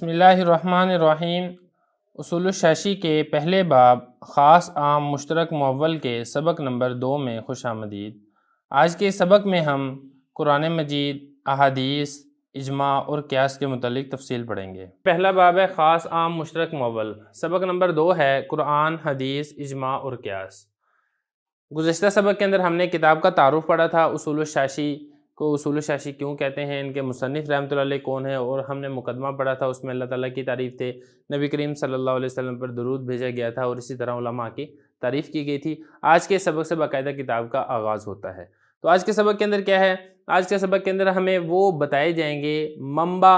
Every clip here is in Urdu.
بسم اللہ الرحمن الرحیم۔ اصول الشاشی کے پہلے باب خاص عام مشترک معول کے سبق نمبر 2 میں خوش آمدید۔ آج کے سبق میں ہم قرآن مجید، احادیث، اجماع اور قیاس کے متعلق تفصیل پڑھیں گے۔ پہلا باب ہے خاص عام مشترک معول۔ سبق نمبر 2 ہے قرآن، حدیث، اجماع اور قیاس۔ گزشتہ سبق کے اندر ہم نے کتاب کا تعارف پڑھا تھا، اصول الشاشی کو اصول الشاشی کیوں کہتے ہیں، ان کے مصنف رحمۃ اللہ علیہ کون ہیں، اور ہم نے مقدمہ پڑھا تھا، اس میں اللہ تعالیٰ کی تعریف تھے، نبی کریم صلی اللہ علیہ وسلم پر درود بھیجا گیا تھا، اور اسی طرح علماء کی تعریف کی گئی تھی۔ آج کے سبق سے باقاعدہ کتاب کا آغاز ہوتا ہے۔ تو آج کے سبق کے اندر کیا ہے؟ آج کے سبق کے اندر ہمیں وہ بتائے جائیں گے منبع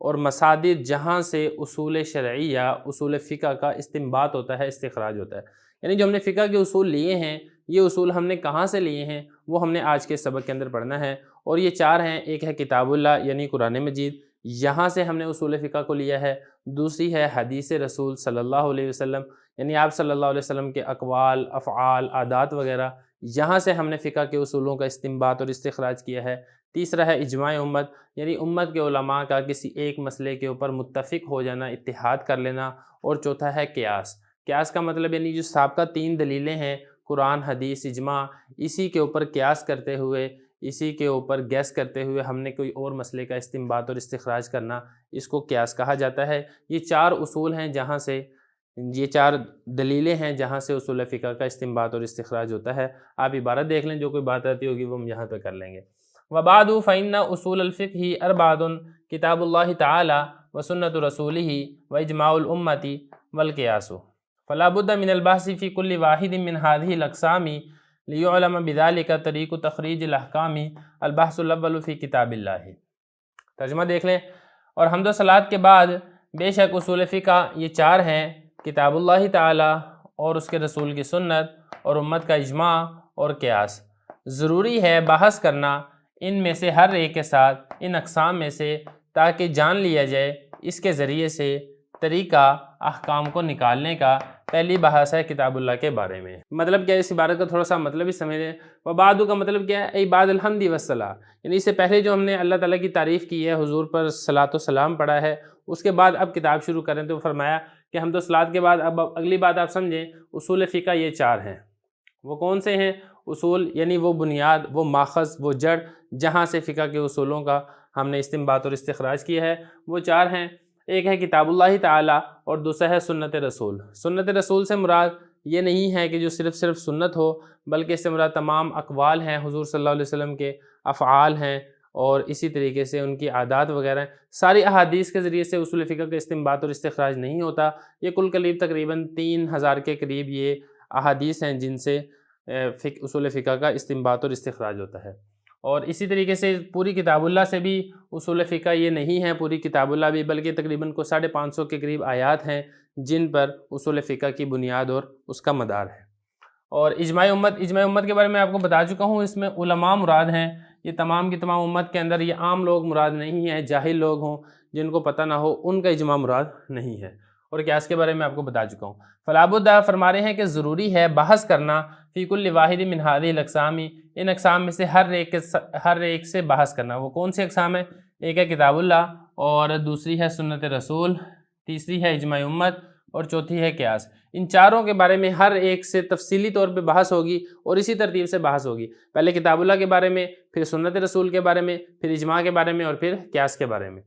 اور مصادر جہاں سے اصول شرعیہ، اصول فقہ کا استنباط ہوتا ہے، استخراج ہوتا ہے، یعنی جو ہم نے فقہ کے اصول لیے ہیں، یہ اصول ہم نے کہاں سے لیے ہیں، وہ ہم نے آج کے سبق کے اندر پڑھنا ہے۔ اور یہ 4 ہیں۔ ایک ہے کتاب اللہ یعنی قرآن مجید، یہاں سے ہم نے اصول فقہ کو لیا ہے۔ دوسری ہے حدیث رسول صلی اللہ علیہ وسلم، یعنی آپ صلی اللہ علیہ وسلم کے اقوال، افعال، عادات وغیرہ، یہاں سے ہم نے فقہ کے اصولوں کا استنباط اور استخراج کیا ہے۔ تیسرا ہے اجماع امت، یعنی امت کے علماء کا کسی ایک مسئلے کے اوپر متفق ہو جانا، اتحاد کر لینا۔ اور چوتھا ہے قیاس۔ قیاس کا مطلب یعنی جو سابقہ 3 دلیلیں ہیں، قرآن، حدیث، اجماع، اسی کے اوپر قیاس کرتے ہوئے، اسی کے اوپر گیس کرتے ہوئے ہم نے کوئی اور مسئلے کا استنباط اور استخراج کرنا، اس کو قیاس کہا جاتا ہے۔ یہ 4 اصول ہیں جہاں سے، یہ 4 دلیلیں ہیں جہاں سے اصول فقہ کا استنباط اور استخراج ہوتا ہے۔ آپ عبارت دیکھ لیں، جو کوئی بات آتی ہوگی وہ ہم یہاں پہ کر لیں گے۔ وَبَعْدُ فَإِنَّ أُصُولَ الْفِقْهِ أَرْبَعَةٌ كِتَابُ اللَّهِ تَعَالَى وَسُنَّةُ رَسُولِهِ وَإِجْمَاعُ الْأُمَّةِ وَالْقِيَاسُ فَلَا بُدَّ مِنَ الْبَحْثِ فِي كُلِّ وَاحِدٍ مِنْ هَذِهِ الْأَقْسَامِ لِيُعْلَمَ بِذَلِكَ طَرِيقُ تَخْرِيجِ الْأَحْكَامِ الْبَحْثُ الْأَوَّلُ فِي كِتَابِ اللَّهِ۔ ترجمہ دیکھ لیں۔ اور حمد و صلوات کے بعد بے شک اصول فقہ یہ 4 ہیں، کتاب اللہ تعالی اور اس کے رسول کی سنت، اور امت کا اجماع اور قیاس۔ ضروری ہے بحث کرنا ان میں سے ہر ایک کے ساتھ، ان اقسام میں سے، تاکہ جان لیا جائے اس کے ذریعے سے طریقہ احکام کو نکالنے کا۔ پہلی بحث ہے کتاب اللہ کے بارے میں۔ مطلب کیا ہے اس عبارت کا؟ تھوڑا سا مطلب ہی سمجھیں۔ وبعد کا مطلب کیا ہے؟ ای بعد الحمد والصلاۃ، یعنی اس سے پہلے جو ہم نے اللہ تعالیٰ کی تعریف کی ہے، حضور پر صلاۃ و سلام پڑھا ہے، اس کے بعد اب کتاب شروع کریں تو فرمایا کہ حمد و صلوات کے بعد اب اگلی بات آپ سمجھیں، اصول فقہ یہ 4 ہیں۔ وہ کون سے ہیں اصول؟ یعنی وہ بنیاد، وہ ماخذ، وہ جڑ جہاں سے فقہ کے اصولوں کا ہم نے استنباط اور استخراج کیا ہے، وہ 4 ہیں۔ ایک ہے کتاب اللہ تعالی اور دوسرا ہے سنت رسول۔ سنت رسول سے مراد یہ نہیں ہے کہ جو صرف سنت ہو، بلکہ اس سے مراد تمام اقوال ہیں حضور صلی اللہ علیہ وسلم کے، افعال ہیں، اور اسی طریقے سے ان کی عادات وغیرہ ہیں۔ ساری احادیث کے ذریعے سے اصول فقہ کا استنباط اور استخراج نہیں ہوتا۔ یہ کل قریب تقریباً 3000 کے قریب یہ احادیث ہیں جن سے اصول فقہ کا استنباط اور استخراج ہوتا ہے۔ اور اسی طریقے سے پوری کتاب اللہ سے بھی اصول فقہ یہ نہیں ہے، پوری کتاب اللہ بھی، بلکہ تقریباً 550 کے قریب آیات ہیں جن پر اصول فقہ کی بنیاد اور اس کا مدار ہے۔ اور اجماع امت کے بارے میں آپ کو بتا چکا ہوں، اس میں علماء مراد ہیں۔ یہ تمام کی تمام امت کے اندر یہ عام لوگ مراد نہیں ہیں، جاہل لوگ ہوں جن کو پتہ نہ ہو، ان کا اجماع مراد نہیں ہے۔ اور قیاس کے بارے میں آپ کو بتا چکا ہوں۔ فلا بد فرما رہے ہیں کہ ضروری ہے بحث کرنا فی کل واحد من هذه الاقسام، ان اقسام میں سے ہر ایک سے بحث کرنا۔ وہ کون سے اقسام ہیں؟ ایک ہے کتاب اللہ، اور دوسری ہے سنت رسول، تیسری ہے اجماع امت، اور چوتھی ہے قیاس۔ ان 4 کے بارے میں ہر ایک سے تفصیلی طور پہ بحث ہوگی، اور اسی ترتیب سے بحث ہوگی۔ پہلے کتاب اللہ کے بارے میں، پھر سنت رسول کے بارے میں، پھر اجماع کے بارے میں، اور پھر قیاس کے بارے میں۔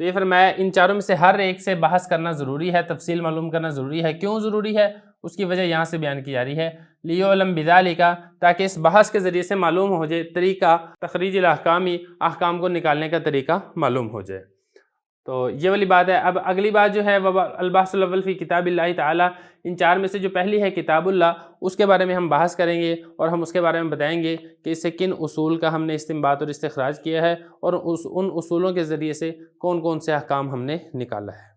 تو یہ فرمایا ان 4 میں سے ہر ایک سے بحث کرنا ضروری ہے، تفصیل معلوم کرنا ضروری ہے۔ کیوں ضروری ہے؟ اس کی وجہ یہاں سے بیان کی جا رہی ہے، لیعلم بذالک، تاکہ اس بحث کے ذریعے سے معلوم ہو جائے طریقہ تخریج الاحکام، احکام کو نکالنے کا طریقہ معلوم ہو جائے۔ تو یہ والی بات ہے۔ اب اگلی بات جو ہے البحث الاول فی کتاب اللہ تعالی، ان 4 میں سے جو پہلی ہے کتاب اللہ، اس کے بارے میں ہم بحث کریں گے، اور ہم اس کے بارے میں بتائیں گے کہ اس سے کن اصول کا ہم نے استنباط اور استخراج کیا ہے، اور ان اصولوں کے ذریعے سے کون کون سے احکام ہم نے نکالا ہے۔